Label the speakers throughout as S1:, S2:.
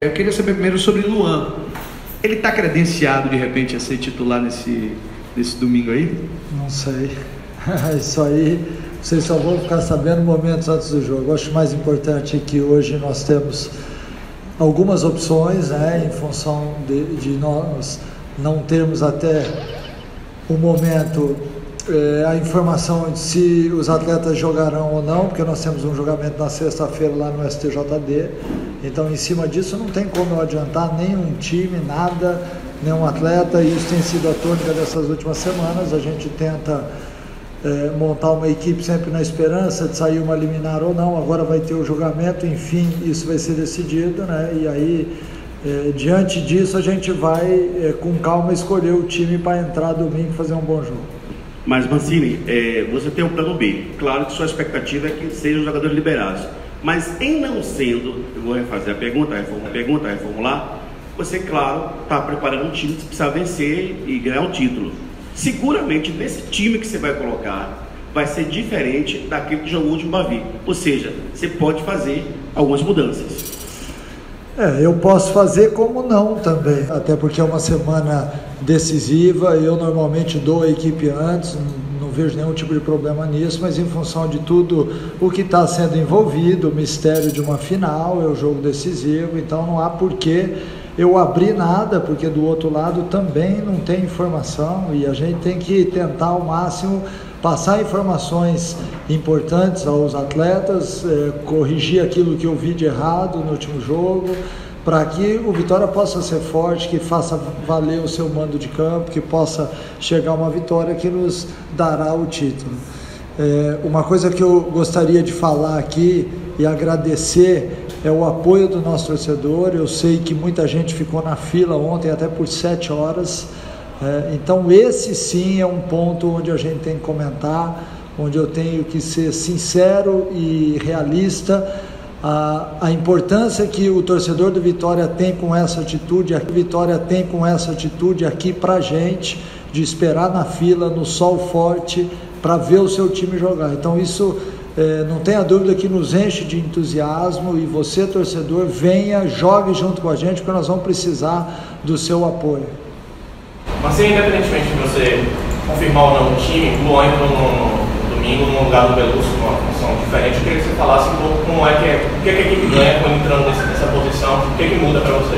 S1: Eu queria saber primeiro sobre Luan. Ele está credenciado de repente a ser titular nesse domingo aí?
S2: Não sei. Isso aí, vocês só vão ficar sabendo momentos antes do jogo. Eu acho mais importante que hoje nós temos algumas opções, né, em função de nós não termos até o momento a informação de se os atletas jogarão ou não, porque nós temos um julgamento na sexta-feira lá no STJD. Então, em cima disso, não tem como eu adiantar nenhum time, nada, nenhum atleta, e isso tem sido a tônica dessas últimas semanas. A gente tenta montar uma equipe sempre na esperança de sair uma liminar ou não. Agora vai ter o julgamento, enfim, isso vai ser decidido, né? E aí, diante disso, a gente vai com calma escolher o time para entrar domingo e fazer um bom jogo.
S3: Mas, Mancini, você tem um plano B. Claro que sua expectativa é que sejam os jogadores liberados. Mas, em não sendo, eu vou refazer a pergunta, reformular, você, claro, está preparando um time que precisa vencer e ganhar um título. Seguramente, desse time que você vai colocar, vai ser diferente daquele que jogou o último Bavi. Ou seja, você pode fazer algumas mudanças.
S2: Eu posso fazer como não também, até porque é uma semana decisiva. Eu normalmente dou a equipe antes, não vejo nenhum tipo de problema nisso, mas em função de tudo o que está sendo envolvido, o mistério de uma final, é o jogo decisivo, então não há porquê eu abrir nada, porque do outro lado também não tem informação e a gente tem que tentar ao máximo passar informações importantes aos atletas, corrigir aquilo que eu vi de errado no último jogo, para que o Vitória possa ser forte, que faça valer o seu mando de campo, que possa chegar a uma vitória que nos dará o título. Uma coisa que eu gostaria de falar aqui e agradecer é o apoio do nosso torcedor. Eu sei que muita gente ficou na fila ontem até por 7 horas, então esse sim é um ponto onde a gente tem que comentar, onde eu tenho que ser sincero e realista. A importância que o torcedor do Vitória tem com essa atitude, aqui pra gente, de esperar na fila, no sol forte, para ver o seu time jogar. Então isso, não tenha dúvida que nos enche de entusiasmo, e você, torcedor, venha, jogue junto com a gente, porque nós vamos precisar do seu apoio.
S4: Mas independentemente de você confirmar ou não o time, o Luan entrou no domingo no lugar do Belusso, numa função diferente. Eu queria que você falasse um pouco como o que a equipe ganha quando entrando nessa posição, o que muda para você?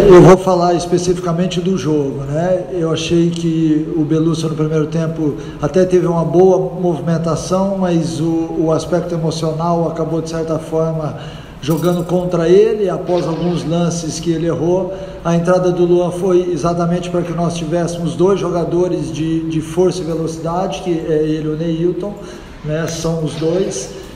S2: Eu vou falar especificamente do jogo, né? Eu achei que o Belusso no primeiro tempo até teve uma boa movimentação, mas o aspecto emocional acabou de certa forma jogando contra ele. Após alguns lances que ele errou, a entrada do Luan foi exatamente para que nós tivéssemos 2 jogadores de força e velocidade, que é ele e o Neilton, né? São os 2,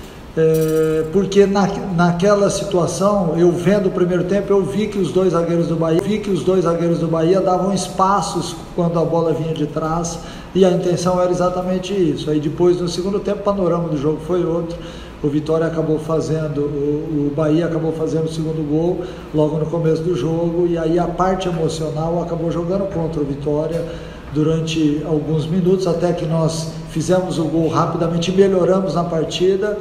S2: porque naquela situação, eu vendo o primeiro tempo, eu vi que os dois zagueiros do Bahia davam espaços quando a bola vinha de trás, e a intenção era exatamente isso. Aí depois, no segundo tempo, o panorama do jogo foi outro. O Vitória acabou fazendo, o Bahia acabou fazendo o segundo gol logo no começo do jogo, e aí a parte emocional acabou jogando contra o Vitória durante alguns minutos, até que nós fizemos o gol rapidamente e melhoramos na partida.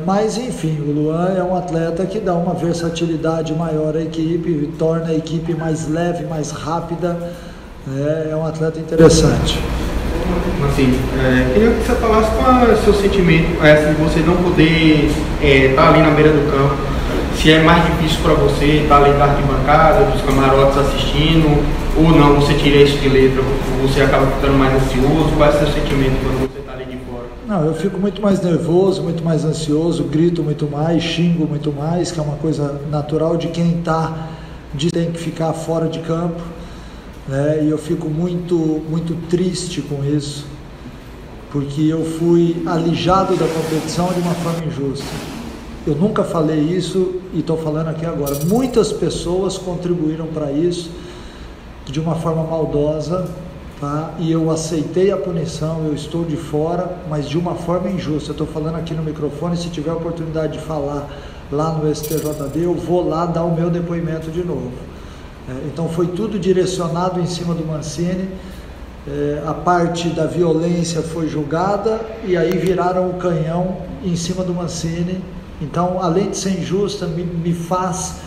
S2: Mas enfim, o Luan é um atleta que dá uma versatilidade maior à equipe, torna a equipe mais leve, mais rápida. É um atleta interessante.
S5: Assim, queria que você falasse qual é o seu sentimento de você não poder estar ali na beira do campo, se é mais difícil para você estar ali da arquibancada, dos camarotes assistindo, ou não, você tira isso de letra, você acaba ficando mais ansioso. Qual é o seu sentimento quando você está ali de fora?
S2: Não, eu fico muito mais nervoso, muito mais ansioso, grito muito mais, xingo muito mais, que é uma coisa natural de quem tem que ficar fora de campo. E eu fico muito triste com isso, porque eu fui alijado da competição de uma forma injusta. Eu nunca falei isso e estou falando aqui agora. Muitas pessoas contribuíram para isso de uma forma maldosa, tá? E eu aceitei a punição, eu estou de fora, mas de uma forma injusta. Eu estou falando aqui no microfone, se tiver a oportunidade de falar lá no STJD, eu vou lá dar o meu depoimento de novo. Então foi tudo direcionado em cima do Mancini. A parte da violência foi julgada e aí viraram o canhão em cima do Mancini. Então, além de ser injusta, me faz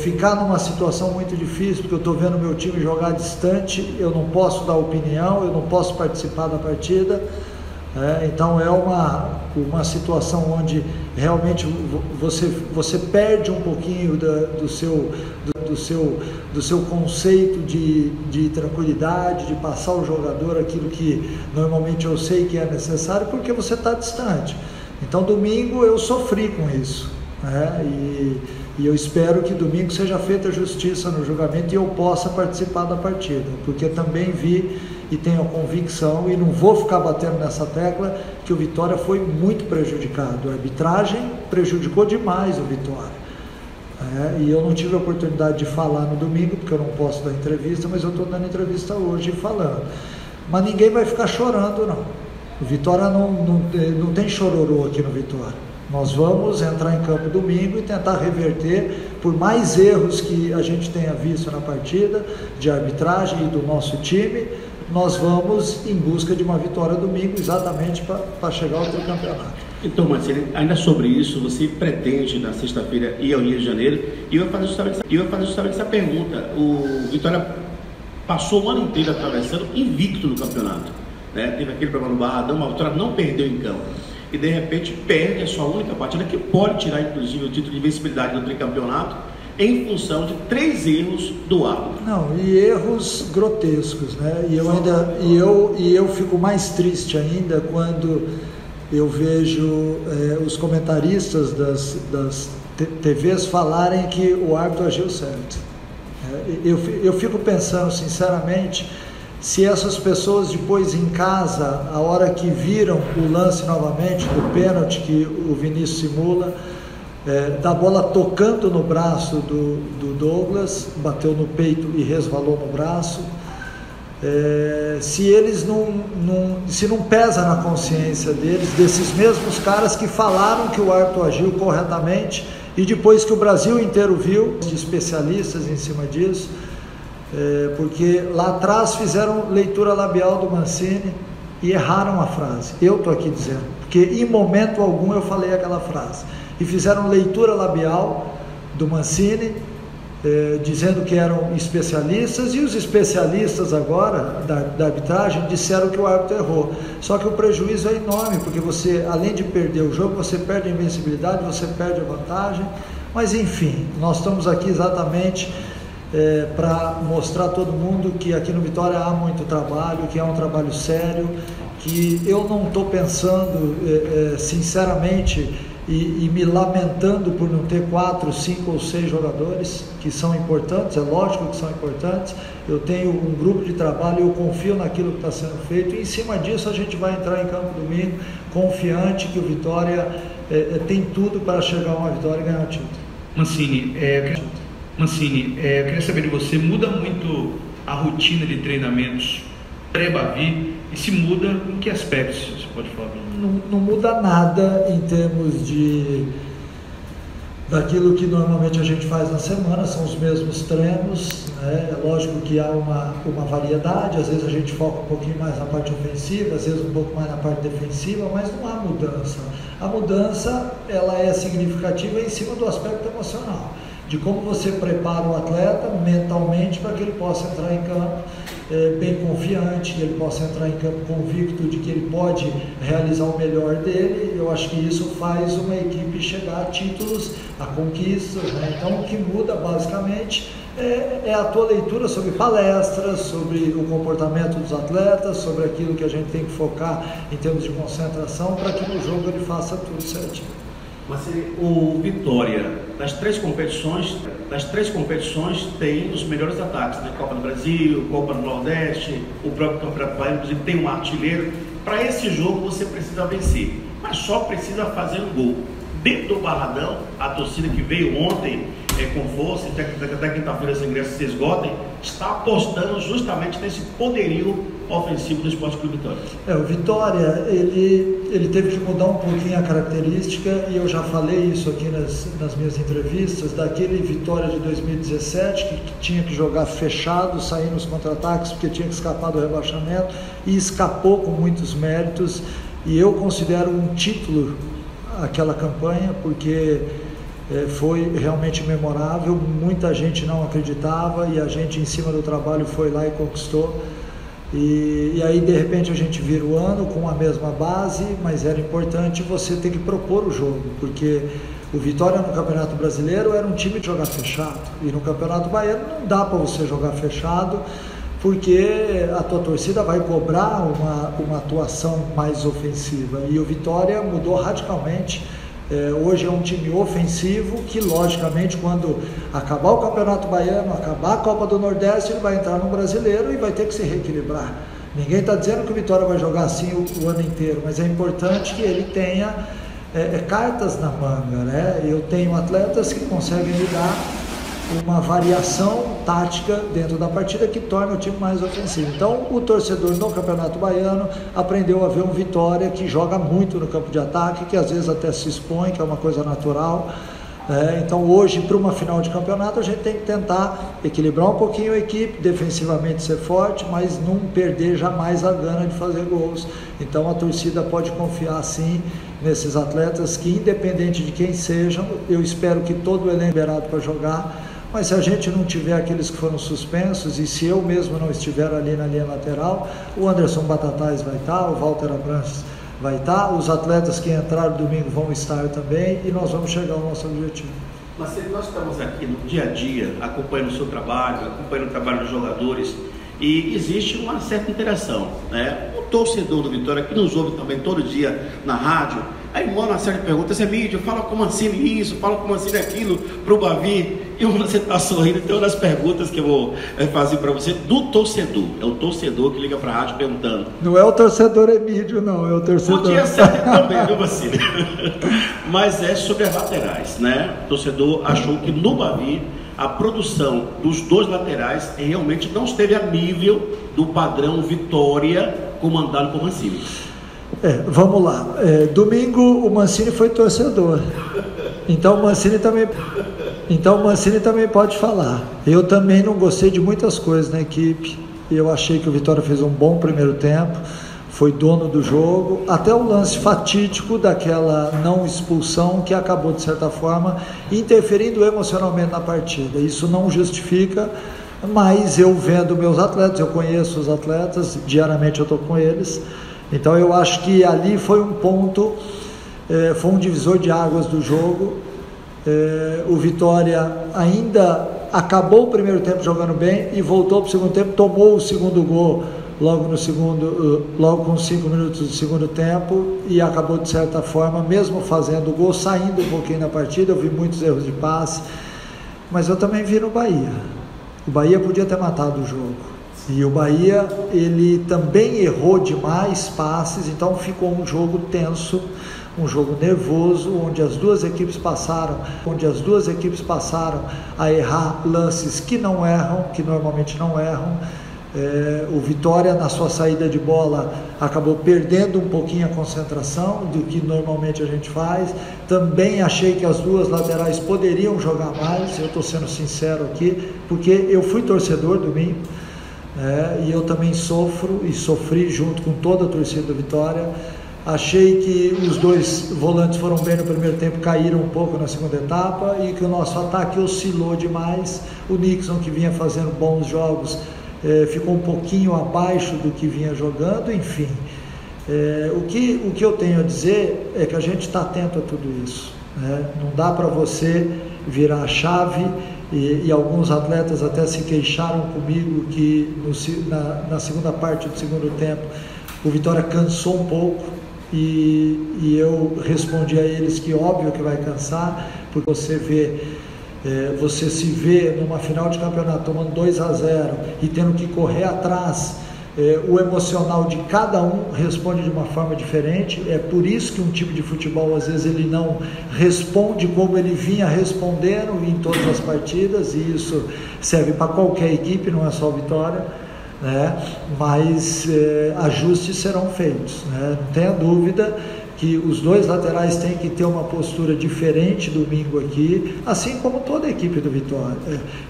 S2: ficar numa situação muito difícil, porque eu estou vendo meu time jogar distante, eu não posso dar opinião, eu não posso participar da partida. Então é uma situação onde realmente você perde um pouquinho do seu conceito de tranquilidade, de passar ao jogador aquilo que normalmente eu sei que é necessário, porque você está distante. Então domingo eu sofri com isso, e eu espero que domingo seja feita justiça no julgamento e eu possa participar da partida, porque também vi e tenho a convicção, e não vou ficar batendo nessa tecla, que o Vitória foi muito prejudicado. A arbitragem prejudicou demais o Vitória. E eu não tive a oportunidade de falar no domingo, porque eu não posso dar entrevista, mas eu estou dando entrevista hoje falando. Mas ninguém vai ficar chorando, não. O Vitória não tem chororô aqui no Vitória. Nós vamos entrar em campo domingo e tentar reverter, por mais erros que a gente tenha visto na partida, de arbitragem e do nosso time, nós vamos em busca de uma vitória domingo, exatamente para chegar ao tricampeonato.
S3: Então, Marcelo, ainda sobre isso, você pretende na sexta-feira ir ao Rio de Janeiro, e eu ia fazer justamente essa pergunta. O Vitória passou o ano inteiro atravessando invicto no campeonato, né? Teve aquele problema no Barradão, mas a Vitória não perdeu em campo, e de repente perde a sua única partida, que pode tirar inclusive o título de invencibilidade do tricampeonato, em função de 3 erros do árbitro.
S2: Não, e erros grotescos, né? E eu fico mais triste ainda quando eu vejo os comentaristas das TVs falarem que o árbitro agiu certo. Eu fico pensando, sinceramente, se essas pessoas depois em casa, a hora que viram o lance novamente do pênalti que o Vinícius simula, da bola tocando no braço do Douglas, bateu no peito e resvalou no braço, se eles se não pesa na consciência deles, desses mesmos caras que falaram que o árbitro agiu corretamente, e depois que o Brasil inteiro viu, de especialistas em cima disso, porque lá atrás fizeram leitura labial do Mancini e erraram a frase. Eu estou aqui dizendo, porque em momento algum eu falei aquela frase. E fizeram leitura labial do Mancini, dizendo que eram especialistas, e os especialistas agora da arbitragem disseram que o árbitro errou. Só que o prejuízo é enorme, porque você, além de perder o jogo, você perde a invencibilidade, você perde a vantagem. Mas enfim, nós estamos aqui exatamente para mostrar a todo mundo que aqui no Vitória há muito trabalho, que é um trabalho sério, que eu não estou pensando sinceramente e me lamentando por não ter 4, 5 ou 6 jogadores que são importantes. É lógico que são importantes. Eu tenho um grupo de trabalho, eu confio naquilo que está sendo feito, e em cima disso a gente vai entrar em campo domingo confiante que o Vitória tem tudo para chegar a uma vitória e ganhar o título.
S1: Mancini, eu queria saber de você, muda muito a rotina de treinamentos pré-Bavi, e se muda em que aspectos você pode falar?
S2: Não muda nada em termos daquilo que normalmente a gente faz na semana, são os mesmos treinos, né? É lógico que há uma variedade, às vezes a gente foca um pouquinho mais na parte ofensiva, às vezes um pouco mais na parte defensiva, mas não há mudança. A mudança, ela é significativa em cima do aspecto emocional, de como você prepara o atleta mentalmente para que ele possa entrar em campo bem confiante, que ele possa entrar em campo convicto de que ele pode realizar o melhor dele. Eu acho que isso faz uma equipe chegar a títulos, a conquistas, né? Então o que muda basicamente é a tua leitura sobre palestras, sobre o comportamento dos atletas, sobre aquilo que a gente tem que focar em termos de concentração, para que no jogo ele faça tudo certinho.
S3: Mas o Vitória, das três competições tem os melhores ataques, né? Copa do Brasil, Copa do Nordeste, o próprio Campeonato Baiano, inclusive tem um artilheiro. Para esse jogo você precisa vencer, mas só precisa fazer um gol. Dentro do Barradão, a torcida que veio ontem com força, até quinta-feira os ingressos se esgotem, está apostando justamente nesse poderio ofensivo do Sport Clube Vitória.
S2: O Vitória, ele teve que mudar um pouquinho a característica, e eu já falei isso aqui nas minhas entrevistas, daquele Vitória de 2017, que tinha que jogar fechado, sair nos contra-ataques, porque tinha que escapar do rebaixamento, e escapou com muitos méritos, e eu considero um título aquela campanha, porque foi realmente memorável, muita gente não acreditava e a gente em cima do trabalho foi lá e conquistou. E aí de repente a gente vira o ano com a mesma base, mas era importante você ter que propor o jogo, porque o Vitória no Campeonato Brasileiro era um time de jogar fechado, e no Campeonato Baiano não dá para você jogar fechado, porque a tua torcida vai cobrar uma atuação mais ofensiva, e o Vitória mudou radicalmente. Hoje é um time ofensivo que, logicamente, quando acabar o Campeonato Baiano, acabar a Copa do Nordeste, ele vai entrar no Brasileiro e vai ter que se reequilibrar. Ninguém está dizendo que o Vitória vai jogar assim o ano inteiro, mas é importante que ele tenha cartas na manga, né? Eu tenho atletas que conseguem me dar uma variação tática dentro da partida que torna o time mais ofensivo. Então, o torcedor no Campeonato Baiano aprendeu a ver um Vitória que joga muito no campo de ataque, que às vezes até se expõe, que é uma coisa natural. Então, hoje, para uma final de campeonato, a gente tem que tentar equilibrar um pouquinho a equipe, defensivamente ser forte, mas não perder jamais a gana de fazer gols. Então, a torcida pode confiar, sim, nesses atletas que, independente de quem sejam, eu espero que todo o elenco é liberado para jogar. Mas se a gente não tiver aqueles que foram suspensos, e se eu mesmo não estiver ali na linha lateral, o Anderson Batatais vai estar, o Walter Abranches vai estar, os atletas que entraram domingo vão estar também, e nós vamos chegar ao nosso objetivo.
S3: Mas nós estamos aqui no dia a dia, acompanhando o seu trabalho, acompanhando o trabalho dos jogadores, e existe uma certa interação, né? O torcedor do Vitória, que nos ouve também todo dia na rádio, aí manda uma série de perguntas: Emílio, fala como assim isso, fala como assim aquilo, pro Bavi, e você está sorrindo. Tem uma das perguntas que eu vou fazer para você do torcedor. É o torcedor que liga para a rádio perguntando.
S2: Não é o torcedor Emílio, não, é o torcedor.
S3: Podia ser também, viu, você? Mas é sobre as laterais, né? O torcedor achou que no Bavi a produção dos dois laterais realmente não esteve a nível do padrão Vitória comandado por Mancini.
S2: Vamos lá. Domingo o Mancini foi torcedor. Então o Mancini também pode falar. Eu também não gostei de muitas coisas na equipe. Eu achei que o Vitória fez um bom primeiro tempo, foi dono do jogo, até o lance fatídico daquela não expulsão que acabou, de certa forma, interferindo emocionalmente na partida. Isso não justifica, mas eu vendo meus atletas, eu conheço os atletas, diariamente eu estou com eles, então eu acho que ali foi um ponto, foi um divisor de águas do jogo. O Vitória ainda acabou o primeiro tempo jogando bem e voltou para o segundo tempo, tomou o segundo gol logo com 5 minutos do segundo tempo, e acabou, de certa forma, mesmo fazendo o gol, saindo um pouquinho na partida. Eu vi muitos erros de passe, mas eu também vi no Bahia. O Bahia podia ter matado o jogo, e o Bahia, ele também errou demais passes, então ficou um jogo tenso, um jogo nervoso, onde as duas equipes passaram a errar lances que não erram, que normalmente não erram. O Vitória, na sua saída de bola, acabou perdendo um pouquinho a concentração do que normalmente a gente faz. Também achei que as duas laterais poderiam jogar mais, eu estou sendo sincero aqui, porque eu fui torcedor domingo, e eu também sofro e sofri junto com toda a torcida do Vitória. Achei que os dois volantes foram bem no primeiro tempo, caíram um pouco na segunda etapa, e que o nosso ataque oscilou demais. O Nixon, que vinha fazendo bons jogos, ficou um pouquinho abaixo do que vinha jogando. Enfim, o que eu tenho a dizer é que a gente está atento a tudo isso, né? Não dá para você virar a chave, e alguns atletas até se queixaram comigo que na segunda parte do segundo tempo o Vitória cansou um pouco, e eu respondi a eles que óbvio que vai cansar, porque você se vê numa final de campeonato tomando 2-0 e tendo que correr atrás. O emocional de cada um responde de uma forma diferente. É por isso que um time de futebol, às vezes, ele não responde como ele vinha respondendo em todas as partidas, e isso serve para qualquer equipe, não é só Vitória, né? Mas ajustes serão feitos, né? Não tenha dúvida que os dois laterais têm que ter uma postura diferente domingo aqui, assim como toda a equipe do Vitória.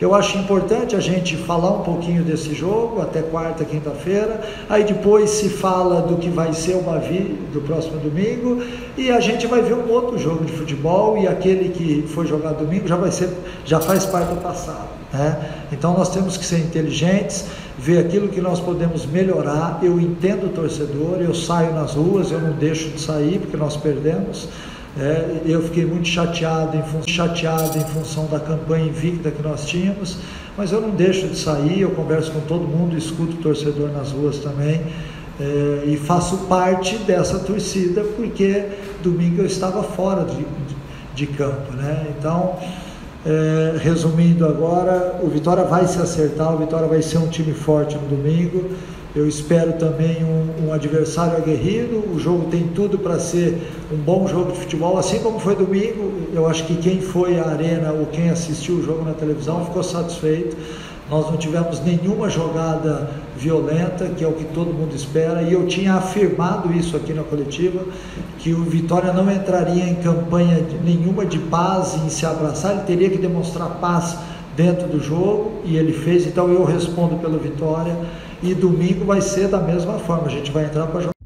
S2: Eu acho importante a gente falar um pouquinho desse jogo até quarta, quinta-feira, aí depois se fala do que vai ser o Bavi do próximo domingo, e a gente vai ver um outro jogo de futebol, e aquele que foi jogado domingo já faz parte do passado, né? Então nós temos que ser inteligentes, ver aquilo que nós podemos melhorar. Eu entendo o torcedor, eu saio nas ruas, eu não deixo de sair porque nós perdemos. Eu fiquei muito chateado em função da campanha invicta que nós tínhamos, mas eu não deixo de sair, eu converso com todo mundo, escuto o torcedor nas ruas também, e faço parte dessa torcida, porque domingo eu estava fora de campo, né? Então, resumindo agora, o Vitória vai se acertar, o Vitória vai ser um time forte no domingo. Eu espero também um adversário aguerrido. O jogo tem tudo para ser um bom jogo de futebol, assim como foi domingo. Eu acho que quem foi à arena ou quem assistiu o jogo na televisão ficou satisfeito. Nós não tivemos nenhuma jogada violenta, que é o que todo mundo espera, e eu tinha afirmado isso aqui na coletiva, que o Vitória não entraria em campanha nenhuma de paz, em se abraçar, ele teria que demonstrar paz dentro do jogo, e ele fez. Então eu respondo pelo Vitória, e domingo vai ser da mesma forma, a gente vai entrar para jogar.